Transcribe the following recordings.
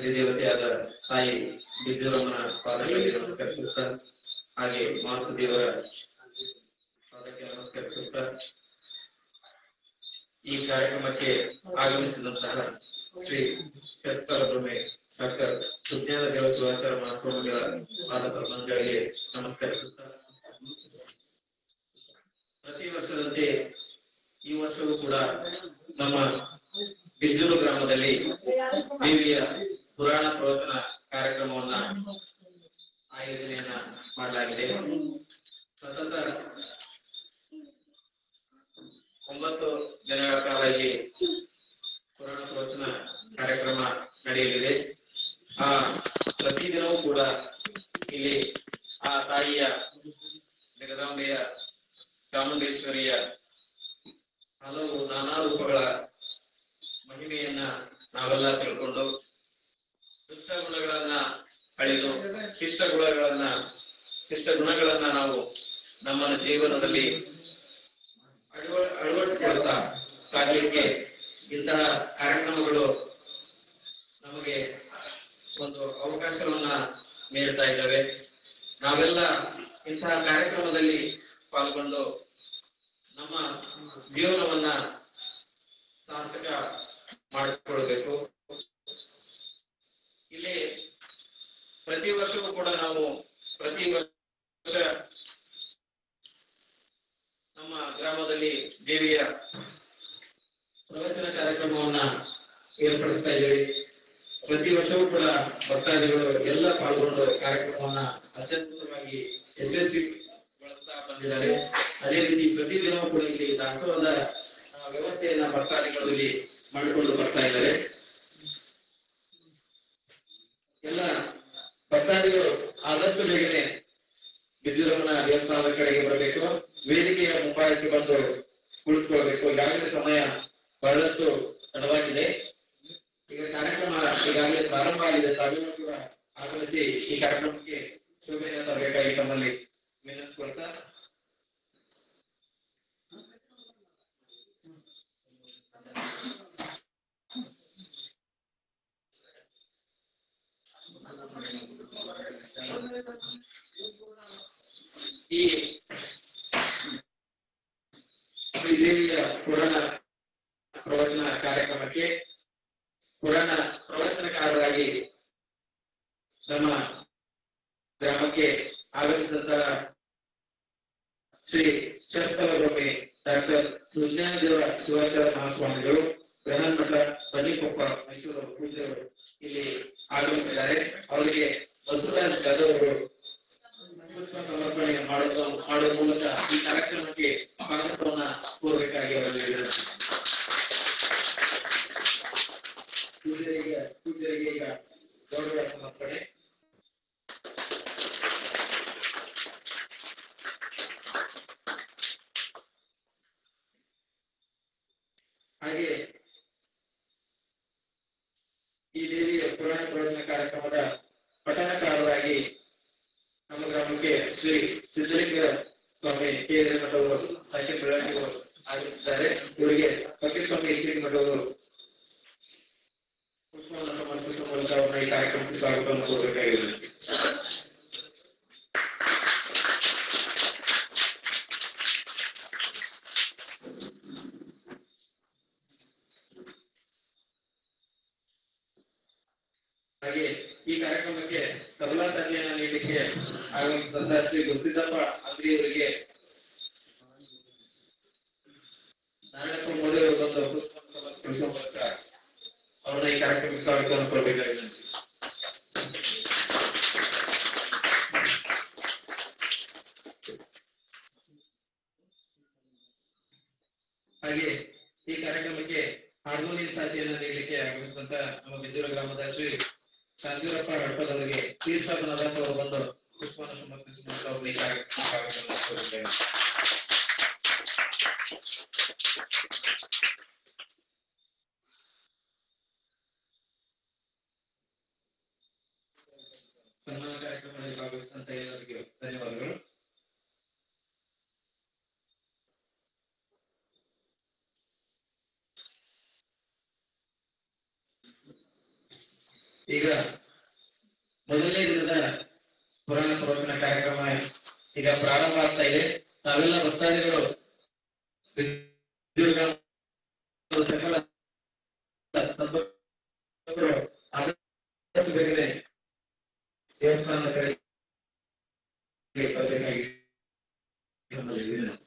ಅಧಿದೇವತೆಯಾದ ತಾಯಿ ಬಿಜುರಮ್ಮನ ಪಾದಗಳಿಗೆ ನಮಸ್ಕರಿಸುತ್ತಾ, ಹಾಗೆ ಮಾತು ದೇವರ ಪಾದಕ್ಕೆ ನಮಸ್ಕರಿಸುತ್ತಾ, ಈ ಕಾರ್ಯಕ್ರಮಕ್ಕೆ ಆಗಮಿಸಿದಂತಹ ಶ್ರೀ ಶಸ್ತ್ರ ಬ್ರಹ್ಮೆ ಡಾಕ್ಟರ್ ಸುಜ್ಞಾನ ದೇವ ಶಿವಾಚಾರ ಮಹಾಸ್ವಾಮಿಗಳ ಪಾದ ಮಂಗಳಿಗೆ ನಮಸ್ಕರಿಸುತ್ತಾ, ಪ್ರತಿ ವರ್ಷದಂತೆ ಈ ವರ್ಷವೂ ಕೂಡ ನಮ್ಮ ಬಿಜೂರು ಗ್ರಾಮದಲ್ಲಿ ದೇವಿಯ ಪುರಾಣ ಪ್ರವಚನ ಕಾರ್ಯಕ್ರಮವನ್ನ ಆಯೋಜನೆಯನ್ನ ಮಾಡಲಾಗಿದೆ. ಸತತ 9 ದಿನಗಳ ಕಾಲ ಇಲ್ಲಿ ಪುರಾಣ ಪ್ರವಚನ ಕಾರ್ಯಕ್ರಮ ನಡೆಯಲಿದೆ. ಆ ಪ್ರತಿದಿನವೂ ಕೂಡ ಇಲ್ಲಿ ಆ ತಾಯಿಯ ಜಗದಾಂಬೆಯ ಚಾಮುಂಡೇಶ್ವರಿಯ ಹಲವು ನಾನಾ ರೂಪಗಳ ಮಹಿಮೆಯನ್ನ ನಾವೆಲ್ಲ ತಿಳ್ಕೊಂಡು ದುಷ್ಟ ಗುಣಗಳನ್ನ ಅಳಿದು ಶಿಷ್ಟ ಗುಣಗಳನ್ನ ನಾವು ನಮ್ಮ ಜೀವನದಲ್ಲಿ ಅಳವಡಿಸಿಕೊಳ್ತಾ ಸಾಗಲಿಕ್ಕೆ ಇಂತಹ ಕಾರ್ಯಕ್ರಮಗಳು ನಮಗೆ ಒಂದು ಅವಕಾಶವನ್ನ ನೀಡ್ತಾ ಇದ್ದಾವೆ. ನಾವೆಲ್ಲ ಇಂತಹ ಕಾರ್ಯಕ್ರಮದಲ್ಲಿ ಪಾಲ್ಗೊಂಡು ನಮ್ಮ ಜೀವನವನ್ನ ಸಾರ್ಥಕ ಮಾಡಿಕೊಳ್ಳಬೇಕು. ಇಲ್ಲಿ ಪ್ರತಿ ವರ್ಷವೂ ಕೂಡ ನಾವು ಪ್ರತಿ ವರ್ಷ ನಮ್ಮ ಗ್ರಾಮದಲ್ಲಿ ದೇವಿಯ ಪ್ರವಚನ ಕಾರ್ಯಕ್ರಮವನ್ನ ಏರ್ಪಡಿಸ್ತಾ ಇದ್ದೇವೆ. ಪ್ರತಿ ವರ್ಷವೂ ಕೂಡ ಭಕ್ತಾದಿಗಳು ಎಲ್ಲ ಪಾಲ್ಗೊಂಡು ಕಾರ್ಯಕ್ರಮವನ್ನ ಅತ್ಯದ್ಭುತವಾಗಿ ಯಶಸ್ವಿಗೊಳಿಸ್ತಾ ಬಂದಿದ್ದಾರೆ. ಅದೇ ರೀತಿ ಪ್ರತಿದಿನವೂ ಕೂಡ ಇಲ್ಲಿ ದಾಸೋಹದ ವ್ಯವಸ್ಥೆಯನ್ನ ಭಕ್ತಾದಿಗಳು ಇಲ್ಲಿ ಮಾಡಿಕೊಂಡು ಬರ್ತಾ ಇದ್ದಾರೆ. ಎಲ್ಲ ಭಕ್ತಾದಿಗಳು ಆದಷ್ಟು ಬೇಗನೆ ಬಿಜುರಮ್ಮನ ದೇವಸ್ಥಾನದ ಕಡೆಗೆ ಬರಬೇಕು, ವೇದಿಕೆಯ ಮುಂಭಾಗಕ್ಕೆ ಬಂದು ಕುಳಿತುಕೊಳ್ಬೇಕು. ಈಗಾಗಲೇ ಸಮಯ ಬಹಳಷ್ಟು ತಡವಾಗಿದೆ. ಈಗ ಕಾರ್ಯಕ್ರಮ ಈಗಾಗಲೇ ಪ್ರಾರಂಭ ಆಗಿದೆ. ತಾವೆಲ್ಲರೂ ಕೂಡ ಆಗಮಿಸಿ ಈ ಕಾರ್ಯಕ್ರಮಕ್ಕೆ ಶೋಭೆಯನ್ನು ತರಬೇಕಾಗಿ ತಮ್ಮಲ್ಲಿ ವಿನಂತಿಸಿಕೊಳ್ತಾ, ಈ ಶ್ರೀದೇವಿಯ ಪುರಾಣ ಪ್ರವಚನ ಕಾರ್ಯಕ್ರಮಕ್ಕೆ ಪುರಾಣ ಪ್ರವಚನಕಾರರಾಗಿ ನಮ್ಮ ಗ್ರಾಮಕ್ಕೆ ಆಗಮಿಸಿದಂತಹ ಶ್ರೀ ಶಸ್ತ್ರ ಬ್ರಹ್ಮೆ ಡಾಕ್ಟರ್ ಸುಜ್ಞಾನ ದೇವ ಶಿವಾಚಾರ್ಯ ಮಹಾಸ್ವಾಮಿಗಳು, ಬೃಹನ್ ಮಠ ಬನ್ನಿಕೊಪ್ಪ ಮೈಸೂರು ಪೂಜ್ಯರು ಇಲ್ಲಿ ಆಗಮಿಸಿದ್ದಾರೆ. ಅವರಿಗೆ ಬಸವರಾಜ್ ಜಾಧವ್ ಅವರು ಪುಷ್ಪ ಸಮರ್ಪಣೆ ಮಾಡುವ ಮೂಲಕ ಈ ಕಾರ್ಯಕ್ರಮಕ್ಕೆ ಸ್ವಾಗತವನ್ನ ಕೋರಬೇಕಾಗಿ ಅವರಲ್ಲಿ ಪೂಜೆಗೆ ಈಗ ಗೌರವ ಸಮರ್ಪಣೆ. ಹಾಗೆ ಈ ದೇವಿಯ ಪುರಾಣ ಪ್ರವಚನ ಕಾರ್ಯಕ್ರಮದ ಪಠಣಕಾರರಾಗಿ ನಮ್ಮ ಗ್ರಾಮಕ್ಕೆ ಶ್ರೀ ಸಿದ್ದಲಿಂಗ ಸ್ವಾಮಿ ಕೇಂದ್ರ ಮಠವರು ಸಾಹಿತ್ಯ ಬೆಳವಣಿಗೆಗಳು ಆಗಮಿಸಿದ್ದಾರೆ. ಇವರಿಗೆ ಫಕೀರಸ್ವಾಮಿ ಹಿರೇಮಠ ಮಠವರು ಪುಷ್ಪವನ್ನು ಸಮರ್ಪಿಸುವ ಮೂಲಕ ಅವರನ್ನ ಈ ಕಾರ್ಯಕ್ರಮಕ್ಕೆ ಸ್ವಾಗತವನ್ನು ಕೋರಬೇಕಾಗಿದೆ. ಹಾಗೆ ಈ ಕಾರ್ಯಕ್ರಮಕ್ಕೆ ತಬಲಾ ಸಾಥಿಯನ್ನು ನೀಡಲಿಕ್ಕೆ ಆಗಮಿಸಿದಂತಹ ಶ್ರೀ ಗುರುಸಿದ್ದಪ್ಪ ಅಂಗಡಿಯವರಿಗೆ ನಾರಾಯಣಪ್ಪ ಮೋದಿ ಅವರು ಬಂದು ಪುಷ್ಪವನ್ನು ಸಮರ್ಪಿಸುವ ಮೂಲಕ ಅವರನ್ನ ಈ ಕಾರ್ಯಕ್ರಮಕ್ಕೆ ಸ್ವಾಗತವನ್ನು ಕೊಡಬೇಕಾಗಿದೆ. ಹಾಗೆ ಈ ಕಾರ್ಯಕ್ರಮಕ್ಕೆ ಹಾರ್ಮೋನಿಯಂ ಸಾಥಿಯನ್ನು ನೀಡಲಿಕ್ಕೆ ಆಗಮಿಸಿದಂತ ನಮ್ಮ ಬಿದ್ದೂರು ಗ್ರಾಮದ ಶ್ರೀ ಶಾಂತಿರಪ್ಪ ಹಡ್ಪದವರಿಗೆ ತೀರ್ಥನಾಥವರು ಬಂದು ಪುಷ್ಪವನ್ನು ಸಮರ್ಪಿಸುವ ಮೂಲಕ ಅವರು ಈ ಕಾರ್ಯಕ್ರಮ ಸನ್ಮಾನ ಕಾರ್ಯಕ್ರಮದಲ್ಲಿ ಭಾಗವಹಿಸಿದಂತ ಎಲ್ಲರಿಗೆ ಧನ್ಯವಾದಗಳು. ಈಗ ಮೊದಲನೇ ದಿನದ ಪುರಾಣ ಪ್ರವಚನ ಕಾರ್ಯಕ್ರಮ ಈಗ ಪ್ರಾರಂಭ ಆಗ್ತಾ ಇದೆ. ನಾವೆಲ್ಲ ಭಕ್ತಾದಿಗಳು ಸಕಲ ಆದಷ್ಟು ಬೇಗನೆ ದೇವಸ್ಥಾನದ ಕಡೆಗೆ ಬರಬೇಕಾಗಿ ನಮ್ಮಲ್ಲಿ ವಿನಂತಿ.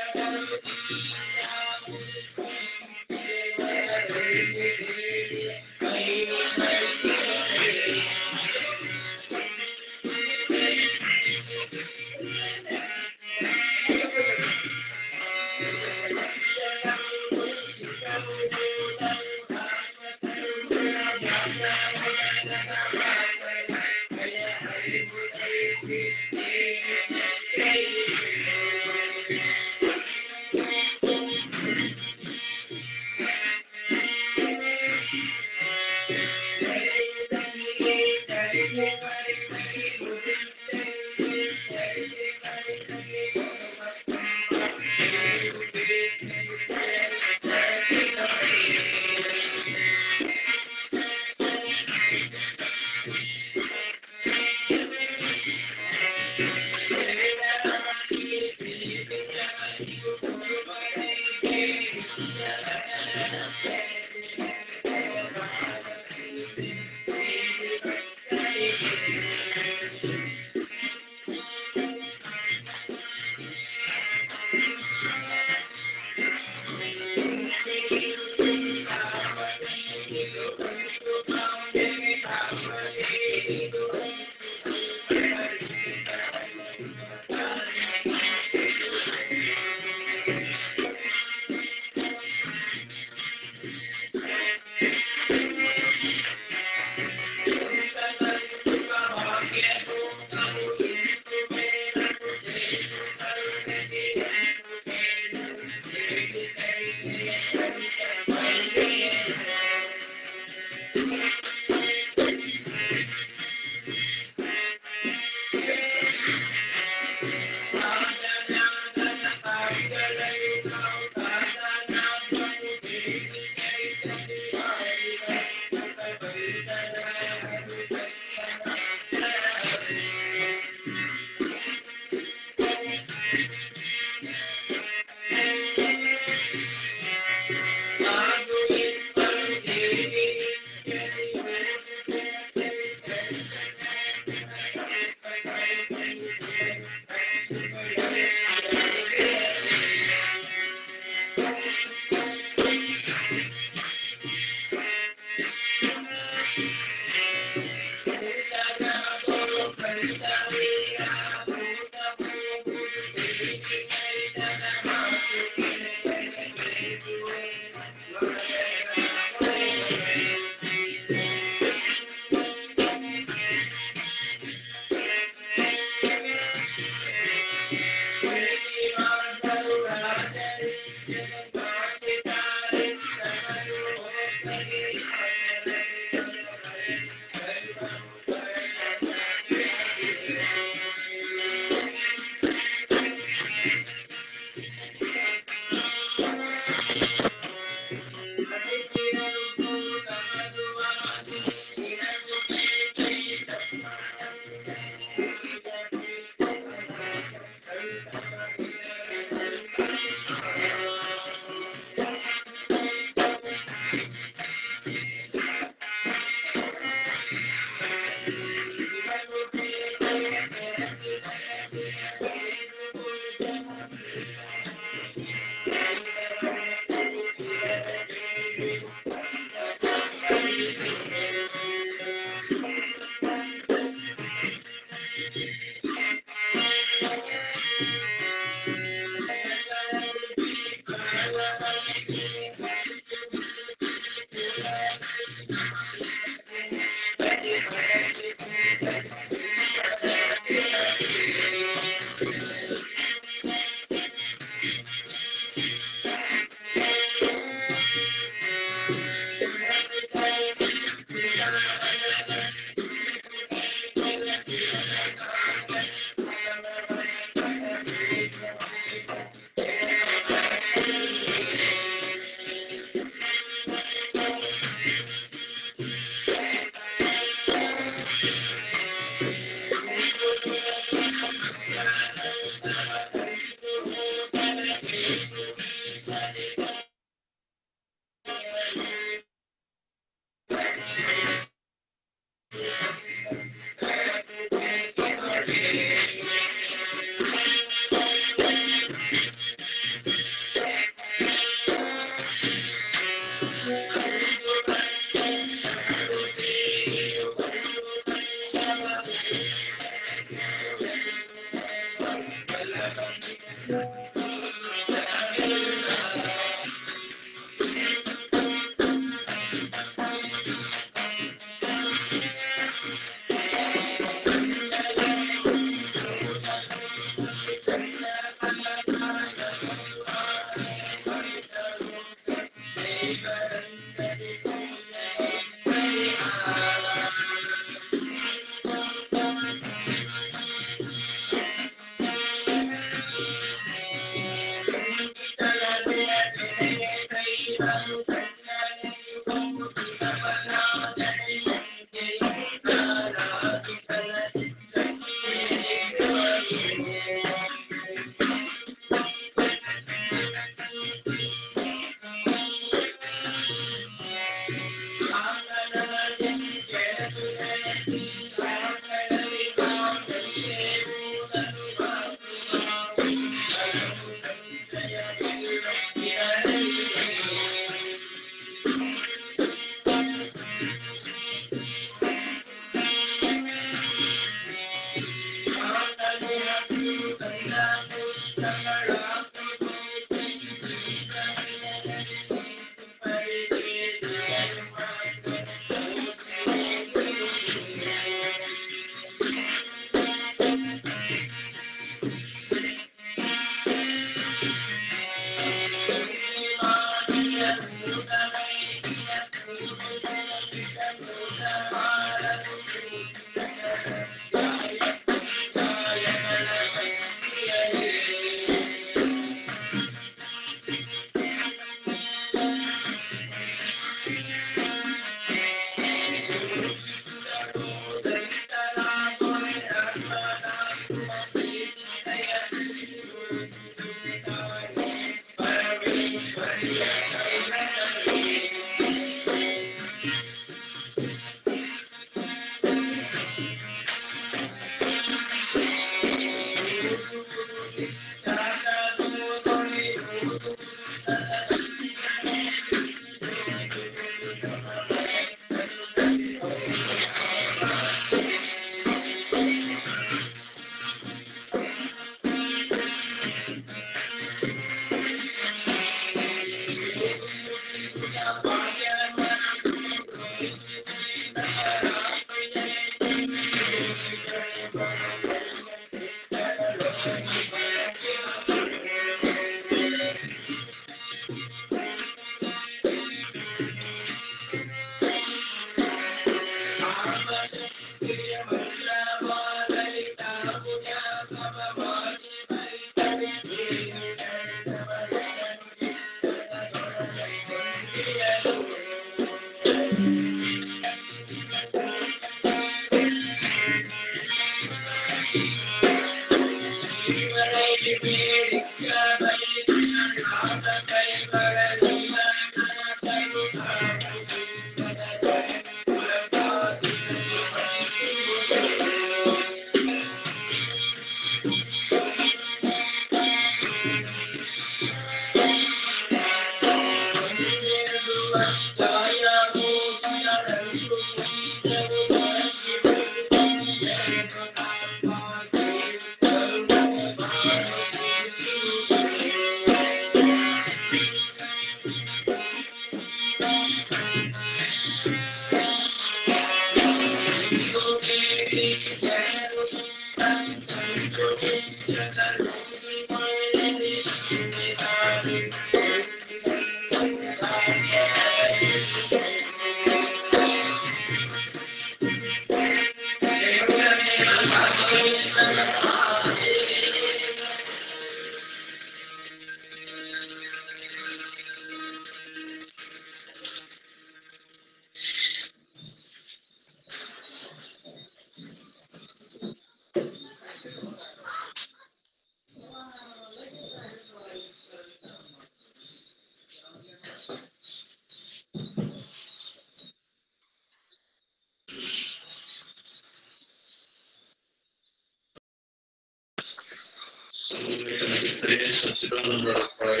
सच्चिदानंदाय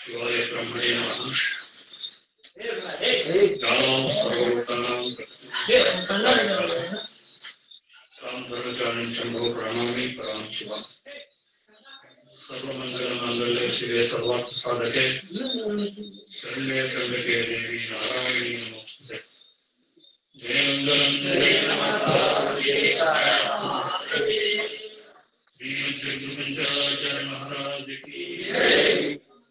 शिवाय ब्रह्मणे नमः। ज्ञानं सर्वभूतानां तां सर्वकारणं शम्भो प्रणमामि परां शिवां। सर्वमङ्गलमाङ्गल्ये शिवे सर्वार्थसाधके शरण्ये त्र्यम्बके देवी नारायणी नमोस्तुते। जय मङ्गलं जय श्रीमद्गुरुपंचाचार्य महाराज की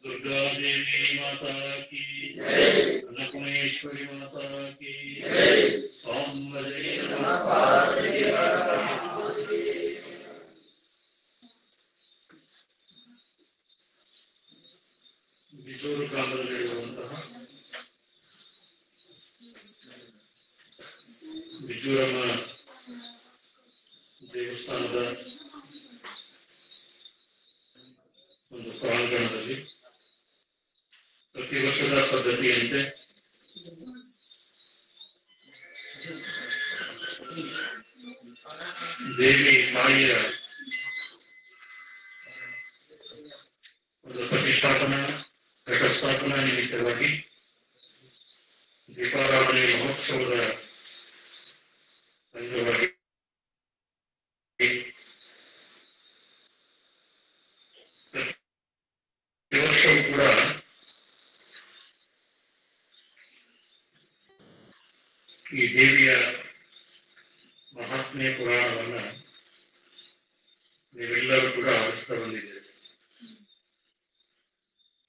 दुर्गा देवी माता की अन्नपूर्णेश्वरी माता की ಬಿಜೂರು ಗ್ರಾಮದಲ್ಲಿರುವಂತಹ ಬಿಜೂರಮ್ಮ ದೇವಸ್ಥಾನದ ಒಂದು ಪ್ರಾಂಗಣದಲ್ಲಿ ಪ್ರತಿ ವರ್ಷದ ಪದ್ಧತಿಯಂತೆ ದೇವಿ ತಾಯಿಯ ಒಂದು ಪ್ರತಿಷ್ಠಾಪನಾ ಘಟಸ್ಥಾಪನಾ ನಿಮಿತ್ತವಾಗಿ ದೀಪಾರಾಧನೆ ಮಹೋತ್ಸವದ ಅಂಗವಾಗಿ ಪ್ರತಿ ವರ್ಷವೂ ಕೂಡ ಈ ದೇವಿಯ ಮಹಾತ್ಮೆ ಪುರಾಣವನ್ನ ನೀವೆಲ್ಲರೂ ಕೂಡ ಆಲಿಸ್ತಾ ಬಂದಿದ್ದೀರಿ.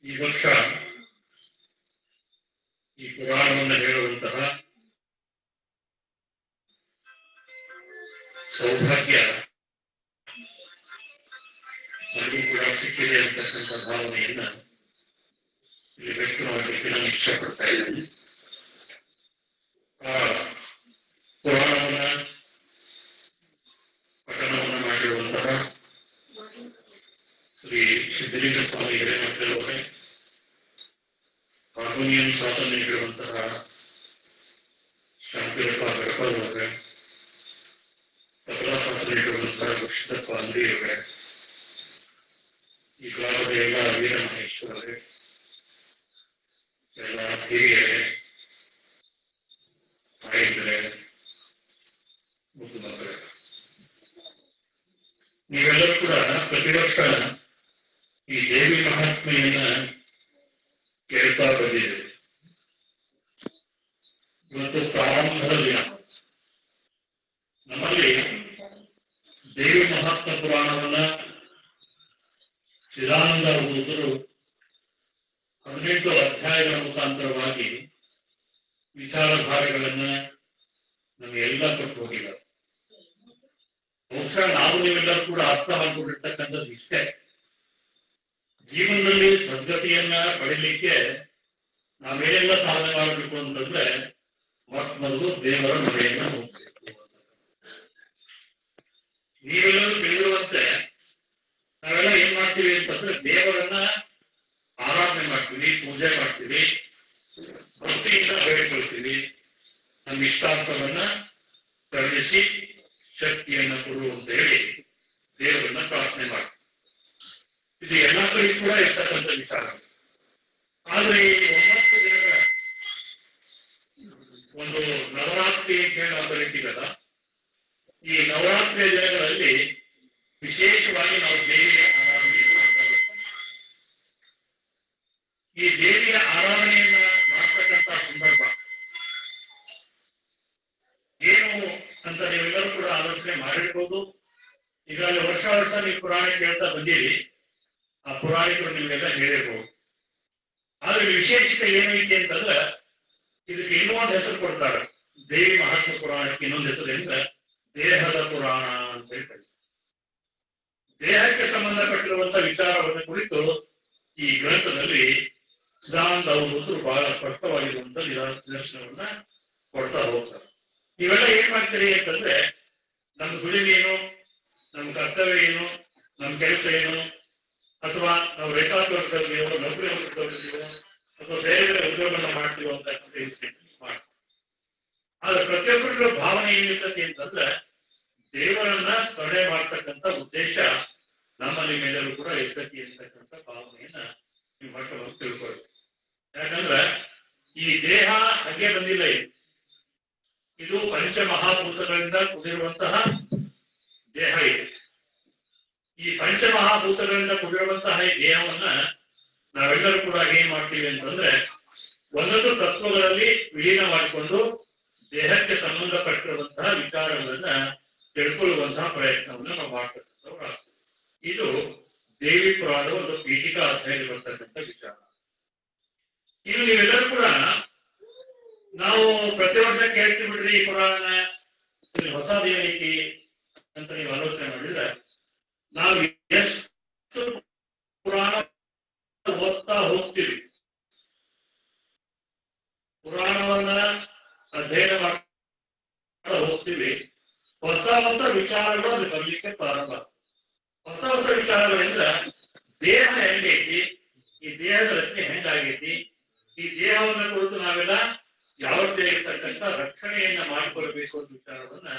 ಈ ವರ್ಷ ಈ ಪುರಾಣವನ್ನು ಹೇಳುವಂತಹ ಸೌಭಾಗ್ಯ ನನಗೂ ಕೂಡ ಸಿಕ್ಕಿದೆ ಅಂತಕ್ಕಂಥ ಭಾವನೆಯನ್ನ ಇಲ್ಲಿ ವ್ಯಕ್ತ ಮಾಡಲಿಕ್ಕೆ ನಾನು ಇಷ್ಟಪಡ್ತಾ ಇದ್ದೇನೆ. ಆ ಪುರಾಣವನ್ನ ಪಠಣವನ್ನ ಮಾಡಿರುವಂತಹ ಶ್ರೀ ಸಿದ್ಧಲಿಂಗ ಸ್ವಾಮಿ ಹಿರೇಮಠದವರೇ, ಹಾರ್ಮೋನಿಯಂ ಸಾಧನೆ ನೀಡಿರುವಂತಹ ಶಾಂತಿರಪ್ಪ ಗಡಪದವರೇ, ತಬಲಾ ಸಾಧನೆ ನೀಡಿರುವಂತಹ ಗುರುಸಿದ್ದಪ್ಪ ಅಂದಿಯವರೇ, ಈ ಗ್ರಾಮದ ಎಲ್ಲ ವೀರ ಮಹೇಶ್ವರರೇ, ಎಲ್ಲ ಹಿರಿಯರೇ, ತಾಯಂದಿರೇ, ಮುದ್ದು ಮಕ್ಕಳೇ, ನೀವೆಲ್ಲರೂ ಕೂಡ ಪ್ರತಿ ವರ್ಷ ಈ ದೇವಿ ಮಹಾತ್ಮೆಯನ್ನ ಕೇಳ್ತಾ ಬಂದಿದೆ. ಇವತ್ತು ಪ್ರಾರಂಭದ ದಿನ. ನಮ್ಮಲ್ಲಿ ದೇವಿ ಮಹಾತ್ಮ ಪುರಾಣವನ್ನ ಚಿದಾನಂದ ಅವಧೂತರು 18 ಅಧ್ಯಾಯಗಳ ಮುಖಾಂತರವಾಗಿ ವಿಚಾರಧಾರೆಗಳನ್ನ ನಮಗೆಲ್ಲ ಕೊಟ್ಟು ಹೋಗಿದ್ದಾರೆ. ಬಹುಶಃ ನಾವು ನೀವೆಲ್ಲರೂ ಕೂಡ ಅರ್ಥ ಮಾಡಿಕೊಂಡಿರ್ತಕ್ಕಂಥದ್ದು ಇಷ್ಟೇ, ಜೀವನದಲ್ಲಿ ಸದ್ಗತಿಯನ್ನ ಪಡೀಲಿಕ್ಕೆ ನಾವೇನೆಲ್ಲ ಸಾಧನೆ ಮಾಡಬೇಕು ಅಂತಂದ್ರೆ ಮೊದಲು ದೇವರ ಮನೆಯನ್ನ ಹೋಗ್ಬೇಕು. ನೀವೆಲ್ಲರೂ ತಿಳಿಯುವಂತೆ ನಾವೆಲ್ಲ ಏನ್ ಮಾಡ್ತೀವಿ ಅಂತಂದ್ರೆ ದೇವರನ್ನ ಆರಾಧನೆ ಮಾಡ್ತೀವಿ, ಪೂಜೆ ಮಾಡ್ತೀವಿ, ಭಕ್ತಿಯಿಂದ ಬೇಡಿಕೊಳ್ತೀವಿ, ನಮ್ಮ ಇಷ್ಟಾರ್ಥವನ್ನ ಕರುಣಿಸಿ ಶಕ್ತಿಯನ್ನ ಕೊಡು ಅಂತ ಹೇಳಿ ದೇವರನ್ನ ಪ್ರಾರ್ಥನೆ ಮಾಡ್ತೀವಿ. ಇದು ಎಲ್ಲ ಕಡೆ ಕೂಡ ಇರ್ತಕ್ಕಂಥ ವಿಚಾರ. ಆದ್ರೆ ಈ 9 ದಿನಗಳ ಒಂದು ನವರಾತ್ರಿ ಅಂತ ಕರಿತೀವಲ್ಲ, ಈ ನವರಾತ್ರಿಯ ದಿನಗಳಲ್ಲಿ ವಿಶೇಷವಾಗಿ ನಾವು ದೇವಿಯ ಆರಾಧನೆಯನ್ನು ಮಾಡ್ತಾ ಬರ್ತೀವಿ. ಈ ದೇವಿಯ ಆರಾಧನೆಯನ್ನ ಮಾಡ್ತಕ್ಕಂಥ ಸಂದರ್ಭ ಏನು ಅಂತ ನೀವೆಲ್ಲರೂ ಕೂಡ ಆಲೋಚನೆ ಮಾಡಿರ್ಬೋದು. ಈಗಾಗಲೇ ವರ್ಷ ವರ್ಷ ನೀವು ಪುರಾಣ ಕೇಳ್ತಾ ಬಂದಿರಿ, ಆ ಪುರಾಣಿಕರು ನಿಮ್ಗೆಲ್ಲ ಹೇಳಿರ್ಬೋದು. ಆದ್ರೆ ವಿಶೇಷತೆ ಏನೈತಿ ಅಂತಂದ್ರೆ ಇದಕ್ಕೆ ಇನ್ನೊಂದು ಹೆಸರು ಕೊಡ್ತಾರೆ. ದೇವಿ ಮಹಾತ್ಮ ಪುರಾಣಕ್ಕೆ ಇನ್ನೊಂದು ಹೆಸರಿಂದ ದೇಹದ ಪುರಾಣ ಅಂತ ಹೇಳ್ತಾರೆ. ದೇಹಕ್ಕೆ ಸಂಬಂಧಪಟ್ಟಿರುವಂತ ವಿಚಾರವನ್ನು ಕುರಿತು ಈ ಗ್ರಂಥದಲ್ಲಿ ಸಿದ್ಧಾಂತ ಅವರು ಬಹಳ ಸ್ಪಷ್ಟವಾಗಿರುವಂತ ನಿದರ್ಶನವನ್ನ ಕೊಡ್ತಾ ಹೋಗ್ತಾರೆ. ನೀವೆಲ್ಲ ಏನ್ ಮಾಡ್ತೀರಿ ಅಂತಂದ್ರೆ ನಮ್ ದುಡಿಮೆ ಏನು, ನಮ್ ಕರ್ತವ್ಯ ಏನು, ನಮ್ ಕೆಲಸ ಏನು, ಅಥವಾ ನಾವು ರೈತಾಪಿ ವರ್ಗದಲ್ಲಿಯೋ, ನೌಕರಿ ವರ್ಗದಲ್ಲಿಯೋ, ಅಥವಾ ಬೇರೆ ಬೇರೆ ಉದ್ಯೋಗಗಳನ್ನ ಮಾಡ್ತೀವೋ ಅಂತ ಮಾಡ್ತೀವಿ. ಆದ್ರೆ ಪ್ರತಿಯೊಬ್ಬರ ಭಾವನೆ ಏನಿರ್ತದೆ ಅಂತಂದ್ರೆ ದೇವರನ್ನ ಸ್ಮರಣೆ ಮಾಡ್ತಕ್ಕಂಥ ಉದ್ದೇಶ ನಮ್ಮಲ್ಲಿ ಮೇಲೆಲ್ಲೂ ಕೂಡ ಇರ್ತತಿ ಅಂತಕ್ಕಂಥ ಭಾವನೆಯನ್ನ ನೀವು ಮಕ್ಕಳು ತಿಳ್ಕೊಳ್ಬೇಕು. ಯಾಕಂದ್ರೆ ಈ ದೇಹ ಹಾಗೆ ಬಂದಿಲ್ಲ. ಇದು ಪಂಚ ಮಹಾಭೂತಗಳಿಂದ ಕೂಡಿರುವಂತಹ ದೇಹ ಇದೆ. ಈ ಪಂಚ ಮಹಾಭೂತಗಳಿಂದ ಕೂಡಿರುವಂತಹ ಈ ದೇಹವನ್ನ ನಾವೆಲ್ಲರೂ ಕೂಡ ಏನ್ ಮಾಡ್ತೀವಿ ಅಂತಂದ್ರೆ ಒಂದೊಂದು ತತ್ವಗಳಲ್ಲಿ ವಿಲೀನ ಮಾಡಿಕೊಂಡು ದೇಹಕ್ಕೆ ಸಂಬಂಧಪಟ್ಟಿರುವಂತಹ ವಿಚಾರಗಳನ್ನ ತಿಳ್ಕೊಳ್ಳುವಂತಹ ಪ್ರಯತ್ನವನ್ನು ನಾವು ಮಾಡ್ತಕ್ಕಂಥವ್ರು. ಇದು ದೇವಿ ಪುರಾಣದ ಒಂದು ಪೀಠಿಕಾ ಅಧ್ಯಾಯದಲ್ಲಿ ಬರ್ತಕ್ಕಂಥ ವಿಚಾರ. ಇನ್ನು ನೀವೆಲ್ಲರೂ ಕೂಡ ನಾವು ಪ್ರತಿ ವರ್ಷ ಕೇಳ್ತೀವಿ ಬಿಡ್ರಿ ಈ ಪುರಾಣ, ಹೊಸದೇನೈತಿ ಅಂತ ನೀವು ಆಲೋಚನೆ ಮಾಡಿದ್ರೆ ನಾವು ಎಷ್ಟು ಪುರಾಣ ಓದ್ತಾ ಹೋಗ್ತೀವಿ, ಪುರಾಣವನ್ನ ಅಧ್ಯಯನ ಮಾಡ್ತಾ ಹೋಗ್ತೀವಿ, ಹೊಸ ಹೊಸ ವಿಚಾರಗಳು ಅದು ಬರ್ಲಿಕ್ಕೆ ಪ್ರಾರಂಭ. ಹೊಸ ಹೊಸ ವಿಚಾರಗಳಿಂದ ದೇಹ ಹೆಂಗೈತಿ, ಈ ದೇಹದ ರಚನೆ ಹೆಂಗಾಗೈತಿ, ಈ ದೇಹವನ್ನ ಕುರಿತು ನಾವೆಲ್ಲ ಯಾವ ರೀತಿ ಇರ್ತಕ್ಕಂಥ ರಕ್ಷಣೆಯನ್ನ ಮಾಡಿಕೊಳ್ಬೇಕು ಅನ್ನೋ ವಿಚಾರವನ್ನ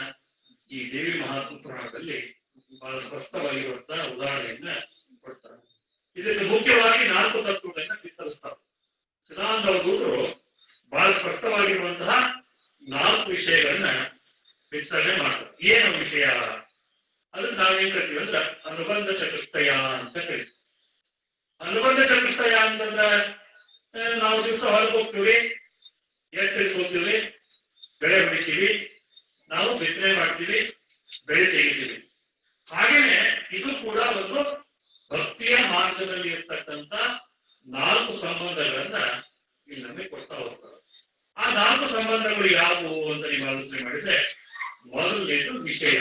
ಈ ದೇವಿ ಮಹಾತ್ಮ ಪುರಾಣದಲ್ಲಿ ಬಹಳ ಸ್ಪಷ್ಟವಾಗಿರುವಂತಹ ಉದಾಹರಣೆಯನ್ನ ಕೊಡ್ತಾರೆ. ಇದಕ್ಕೆ ಮುಖ್ಯವಾಗಿ 4 ತತ್ವಗಳನ್ನ ಬಿತ್ತರಿಸ್ತಾರೆ. ಸಿದ್ಧಾಂತ ಅವಧೂತರು ಬಹಳ ಸ್ಪಷ್ಟವಾಗಿರುವಂತಹ 4 ವಿಷಯಗಳನ್ನ ವಿಸ್ತರಣೆ ಮಾಡ್ತಾರೆ. ಏನು ವಿಷಯ ಅದನ್ನ ನಾವೇನ್ ಕರಿತೀವಿ ಅಂದ್ರೆ ಅನುಬಂಧ ಚತುಷ್ಟಯ ಅಂತ ಕರಿತೀವಿ. ಅನುಬಂಧ ಚತುಷ್ಟಯ ಅಂತಂದ್ರೆ ನಾವು ದಿವಸ ಹೊರಗೆ ಹೋಗ್ತೀವಿ, ಎತ್ತರಿ ಹೋಗ್ತೀವಿ, ಬೆಳೆ ಹೊಡಿತೀವಿ, ನಾವು ಬಿತ್ತನೆ ಮಾಡ್ತೀವಿ, ಬೆಳೆ ತೆಗಿತೀವಿ. ಹಾಗೇನೆ ಇದು ಕೂಡ ಒಂದು ಭಕ್ತಿಯ ಮಾರ್ಗದಲ್ಲಿ ಇರ್ತಕ್ಕಂಥ 4 ಸಂಬಂಧಗಳನ್ನ ಇಲ್ಲಿ ನಮಗೆ ಕೊಡ್ತಾ ಹೋಗ್ತಾರೆ. ಆ 4 ಸಂಬಂಧಗಳು ಯಾವುವು ಅಂತ ನೀವು ಆಲೋಚನೆ ಮಾಡಿದ್ರೆ ಮೊದಲನೇದು ವಿಷಯ,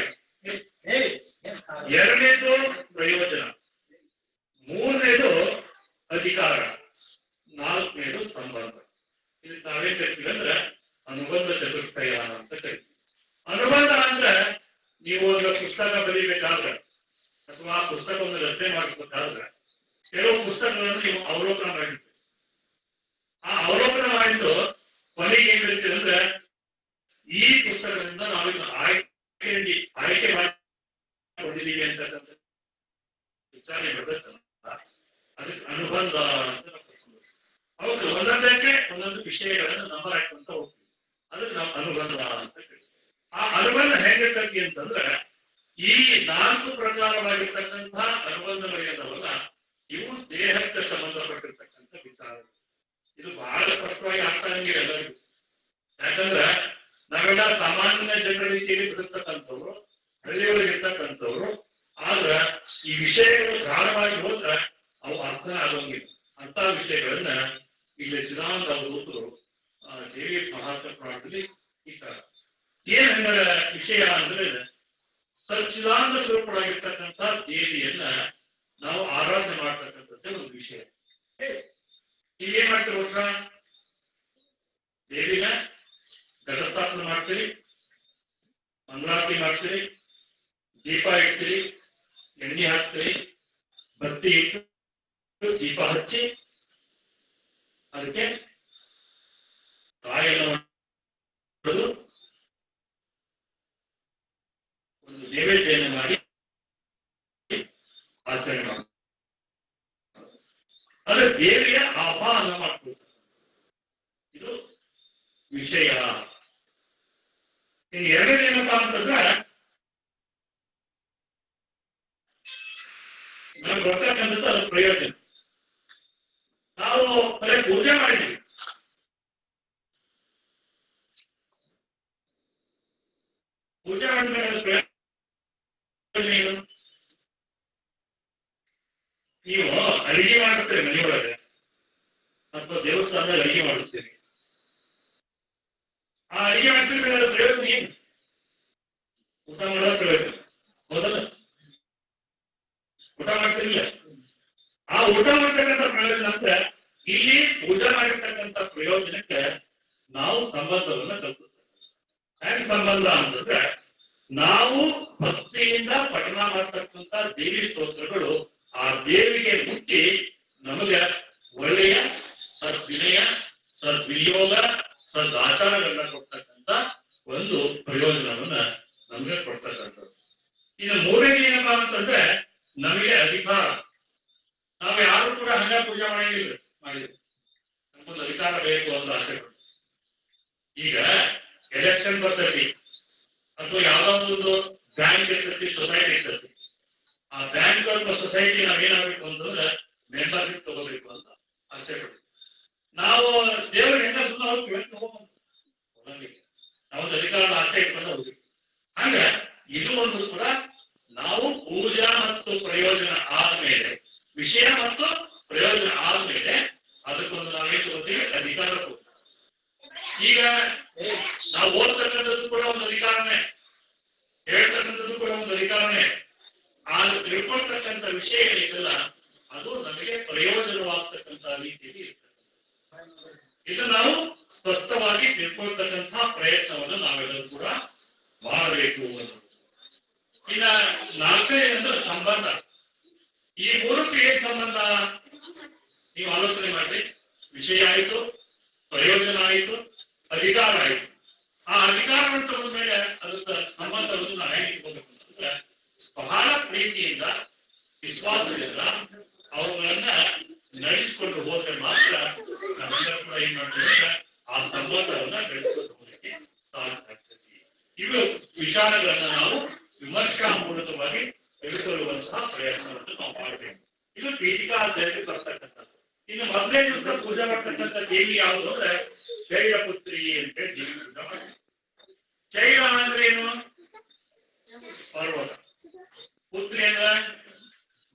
ಎರಡನೇದು ಪ್ರಯೋಜನ, ಮೂರನೇದು ಅಧಿಕಾರ, 4ನೇದು ಸಂಬಂಧ. ಇದು ನಾವೇನ್ ಕರಿತೀವಿ ಅಂದ್ರೆ ಅನುಬಂಧ ಚತುಷ್ಟಯ ಅಂತ ಕರಿತೀವಿ. ಅನುಬಂಧ ಅಂದ್ರೆ ನೀವು ಒಂದು ಪುಸ್ತಕ ಬರೀಬೇಕಾದ್ರೆ ಅಥವಾ ಆ ಪುಸ್ತಕವನ್ನು ರಚನೆ ಮಾಡಿಸ್ಬೇಕಾದ್ರೆ ಕೆಲವು ಪುಸ್ತಕಗಳನ್ನು ನೀವು ಅವಲೋಕನ ಮಾಡಿರ್ತೀವಿ. ಆ ಅವಲೋಕನ ಮಾಡಿದ್ದು ಕೊನೆಗೆ ಏನ್ ಹೇಳ್ತೀವಿ ಅಂದ್ರೆ ಈ ಪುಸ್ತಕದಿಂದ ನಾವಿನ್ನು ಆಯ್ಕೆ ಮಾಡಿಕೊಂಡಿದ್ದೀವಿ ಅಂತಕ್ಕಂಥ ವಿಚಾರಣೆ ಬರ್ತಕ್ಕಂಥ ಅದಕ್ಕೆ ಅನುಬಂಧ ಅಂತ. ಹೌದು, ಒಂದೊಂದಕ್ಕೆ ಒಂದೊಂದು ವಿಷಯಗಳನ್ನು ನಂಬರ್ ಹಾಕೊಂತ ಹೋಗ್ತೀವಿ, ಅದಕ್ಕೆ ನಾವು ಅನುಬಂಧ ಅಂತ ಹೇಳ್ತೀವಿ. ಆ ಅನುಬಂಧ ಹೇಗಿರ್ತತಿ ಅಂತಂದ್ರೆ ಈ 4 ಪ್ರಕಾರವಾಗಿರ್ತಕ್ಕಂತಹ ಅನುಬಂಧಗಳಿಗೆಲ್ಲವಲ್ಲ ಇವು ದೇಹಕ್ಕೆ ಸಂಬಂಧಪಟ್ಟಿರ್ತಕ್ಕಂಥ ವಿಚಾರಗಳು. ಇದು ಬಹಳ ಸ್ಪಷ್ಟವಾಗಿ ಅರ್ಥ ಹಂಗೆ ಎಲ್ಲರಿಗೂ. ಯಾಕಂದ್ರೆ ನಾವೆಲ್ಲ ಸಾಮಾನ್ಯ ಜನರ ರೀತಿಯಲ್ಲಿ ಬದುಕ್ತಕ್ಕಂಥವ್ರು, ಹಳ್ಳಿಯೊಳಗೆ ಇರ್ತಕ್ಕಂಥವ್ರು. ಆದ್ರೆ ಈ ವಿಷಯಗಳು ಗಾಢವಾಗಿ ಹೋದ್ರೆ ಅವು ಅರ್ಥ ಆಗೋಂಗಿಲ್ಲ. ಅಂತ ವಿಷಯಗಳನ್ನ ಇಲ್ಲಿ ಸಿದ್ಧಾಂತ ಅವಧೂತರು ದೇವಿ ಮಹಾತ್ಮ ಪುರಾಣದಲ್ಲಿ ಇದ್ದಾರೆ. ಏನ್ ವಿಷಯ ಅಂದ್ರೆ ಸಚ್ಚಿದಾನಂದ ಸ್ವರೂಪವಾಗಿರ್ತಕ್ಕಂಥ ದೇವಿಯನ್ನ ನಾವು ಆರಾಧನೆ ಮಾಡ್ತಕ್ಕಂಥದ್ದೇ ಒಂದು ವಿಷಯ. ನೀವೇನ್ ಮಾಡ್ತೀರಿ ವರ್ಷ ದೇವಿನ ಘಟಸ್ಥಾಪನೆ ಮಾಡ್ತೀರಿ, ಮಂಗಳಾರತಿ ಮಾಡ್ತೀರಿ, ದೀಪ ಇಡ್ತೀರಿ, ಎಣ್ಣೆ ಹಾಕ್ತೀರಿ, ಬತ್ತಿ ಇಟ್ಟು ದೀಪ ಹಚ್ಚಿ ಅದಕ್ಕೆ ಕಾಯೆಲ್ಲ ಒಂದು ನೈವೇದ್ಯವನ್ನು ಮಾಡಿ ಆಚರಣೆ ಮಾಡಿ ಅದ್ರ ದೇವಿಯ ಆಹ್ವಾನ ಮಾಡ್ಕೊಳ್ತಾರೆ. ಇದು ವಿಷಯ. ಇನ್ನು ಎರಡನೇನಪ್ಪಾ ಅಂತಂದ್ರೆ ನಮ್ಗೆ ಬರ್ತಕ್ಕಂಥದ್ದು ಅದ್ರ ಪ್ರಯೋಜನ. ನಾವು ಬರೀ ಪೂಜೆ ಮಾಡಿದ್ವಿ, ಪೂಜೆ ಮಾಡಿದ್ಮೇಲೆ ಪ್ರಯೋಜನ ಏನು? ಮಾಡ್ತೇವೆ ಮನೆಯೊಳಗೆ ಅಥವಾ ದೇವಸ್ಥಾನದಲ್ಲಿ ಅಡಿಗೆ ಮಾಡಿಸ್ತೇವೆ. ಆ ಅಡಿಗೆ ಮಾಡಿಸಿದ ಪ್ರಯೋಜನ ಏನು? ಊಟ ಮಾಡೋದ ಪ್ರಯೋಜನ ಹೌದಲ್ಲ? ಊಟ ಮಾಡ್ತಿರ್ಲಿಲ್ಲ. ಆ ಊಟ ಮಾಡ್ತಕ್ಕಂಥ ಪ್ರಯೋಜನ ಅಂದ್ರೆ ಇಲ್ಲಿ ಪೂಜೆ ಮಾಡಿರ್ತಕ್ಕಂಥ ಪ್ರಯೋಜನಕ್ಕೆ ನಾವು ಸಂಬಂಧವನ್ನ ಕಲ್ಪಿಸ್ತೇವೆ. ಹೇಗೆ ಸಂಬಂಧ ಅಂತಂದ್ರೆ ನಾವು ಭಕ್ತಿಯಿಂದ ಪಠಣ ಮಾಡ್ತಕ್ಕಂಥ ದೇವಿ ಸ್ತೋತ್ರಗಳು ಆ ದೇವಿಗೆ ಮುಟ್ಟಿ ನಮಗೆ ಒಳ್ಳೆಯ ಸದ್ವಿನಯ, ಸದ್ವಿನಿಯೋಗ, ಸದಾಚಾರಗಳನ್ನ ಕೊಡ್ತಕ್ಕಂಥ ಒಂದು ಪ್ರಯೋಜನವನ್ನ ನಮಗೆ ಕೊಡ್ತಕ್ಕಂಥದ್ದು. ಇನ್ನು ಮೂರನೇ ಏನಪ್ಪಾ ಅಂತಂದ್ರೆ ನಮಗೆ ಅಧಿಕಾರ. ನಾವು ಯಾರು ಕೂಡ ಹಂಗ ಪೂಜೆ ಮಾಡಿದ್ರು ನಮ್ಗೊಂದು ಅಧಿಕಾರ ಬೇಕು ಅಂತ ಆಸೆ ಪಡ್ತೀವಿ. ಈಗ ಎಲೆಕ್ಷನ್ ಬರ್ತೈತಿ ಅಥವಾ ಯಾವ್ದೋ ಒಂದು ಬ್ಯಾಂಕ್ ಇರ್ತೈತಿ, ಸೊಸೈಟಿ ಇರ್ತೈತಿ. ಆ ಬ್ಯಾಂಕ್ ಅಥವಾ ಸೊಸೈಟಿ ನಾವೇನಾಗಬೇಕು ಅಂತಂದ್ರೆ ಮೆಂಬರ್ಶಿಪ್ ತಗೋಬೇಕು ಅಂತ ಆಸೆ ಪಡ್ತೀವಿ. ನಾವು ದೇವರ ಹೆಂಗ ಸುಮ್ಮನೆ ಹೋಗ್ತೀವಿ ಅಂತ ಹೋಗಂಗಿಲ್ಲ. ನಾವೊಂದು ಅಧಿಕಾರದ ಆಸೆ ಇಟ್ಕೊಂಡು ಹೋಗ್ತೀವಿ. ಹಂಗ ಇದು ಒಂದು ಕೂಡ ನಾವು ಪೂಜಾ ಮತ್ತು ಪ್ರಯೋಜನ ಆದ್ಮೇಲೆ, ವಿಷಯ ಮತ್ತು ಪ್ರಯೋಜನ ಆದ್ಮೇಲೆ ಅದಕ್ಕೊಂದು ನಾವೇನು ತಗೋತೀವಿ? ಅಧಿಕಾರ ತಗೋತೀವಿ. ಈಗ ನಾವು ಓದ್ತಕ್ಕಂಥದ್ದು ಕೂಡ ಒಂದು ಅಧಿಕಾರನೇ, ಹೇಳ್ತಕ್ಕಂಥದ್ದು ಕೂಡ ಒಂದು ಅಧಿಕಾರನೇ. ಆದ್ರೆ ತಿಳ್ಕೊಳ್ತಕ್ಕಂಥ ವಿಷಯ ಏನಿಲ್ಲ ಅದು ನಮಗೆ ಪ್ರಯೋಜನವಾಗ್ತಕ್ಕಂಥ ರೀತಿಯಲ್ಲಿ ಇರ್ತದೆ. ಇದು ನಾವು ಸ್ಪಷ್ಟವಾಗಿ ತಿಳ್ಕೊಳ್ತಕ್ಕಂಥ ಪ್ರಯತ್ನವನ್ನು ನಾವೆಲ್ಲರೂ ಕೂಡ ಮಾಡಬೇಕು. ಇನ್ನ ನಾಲ್ಕನೇ ಅಂದ್ರೆ ಸಂಬಂಧ. ಈ ಮೂರಕ್ಕೆ ಏನ್ ಸಂಬಂಧ ನೀವು ಆಲೋಚನೆ ಮಾಡ್ರಿ. ವಿಷಯ ಆಯಿತು, ಪ್ರಯೋಜನ ಆಯಿತು, ಅಧಿಕಾರ ಆಯಿತು. ಆ ಅಧಿಕಾರವನ್ನು ತಗೊಂಡ ಮೇಲೆ ಅದರ ಸಂಬಂಧವನ್ನು ನಾವು ಹೇಗೆ ಇಟ್ಕೋಬೇಕು ಅಂತಂದ್ರೆ ಬಹಳ ಪ್ರೀತಿಯಿಂದ, ವಿಶ್ವಾಸದಿಂದ ಅವುಗಳನ್ನ ನಡೆಸಿಕೊಂಡು ಹೋದ್ರೆ ಮಾತ್ರ ನಾವೆಲ್ಲರೂ ಕೂಡ ಏನ್ ಮಾಡ್ತೀವಿ? ಆ ಸಂಬಂಧವನ್ನ ಬೆಳೆಸಿಕೊಂಡು ಹೋಗಲಿಕ್ಕೆ ಸಾಧ್ಯ ಆಗ್ತದೆ. ಇವು ವಿಚಾರಗಳನ್ನ ನಾವು ವಿಮರ್ಶಾ ಮೂಲಕವಾಗಿ ತಿಳಿಸಿರುವಂತಹ ಪ್ರಯತ್ನವನ್ನು ನಾವು ಮಾಡಬೇಕು. ಇದು ಪೀಠಿಕಾ ಅಧ್ಯಾಯಕ್ಕೆ ಬರ್ತಕ್ಕಂಥದ್ದು. ಇನ್ನು ಮೊದಲೇ ದಿವಸ ಪೂಜೆ ಮಾಡ್ತಕ್ಕಂಥ ದೇವಿ ಯಾವುದು ಅಂದ್ರೆ ಶೈಲಪುತ್ರಿ ಅಂತ ದೇವಿ ಪೂಜೆ ಮಾಡ್ತೀವಿ. ಶೈಲ ಅಂದ್ರೆ ಏನು? ಪರ್ವತ. ಪುತ್ರಿ ಅಂದ್ರೆ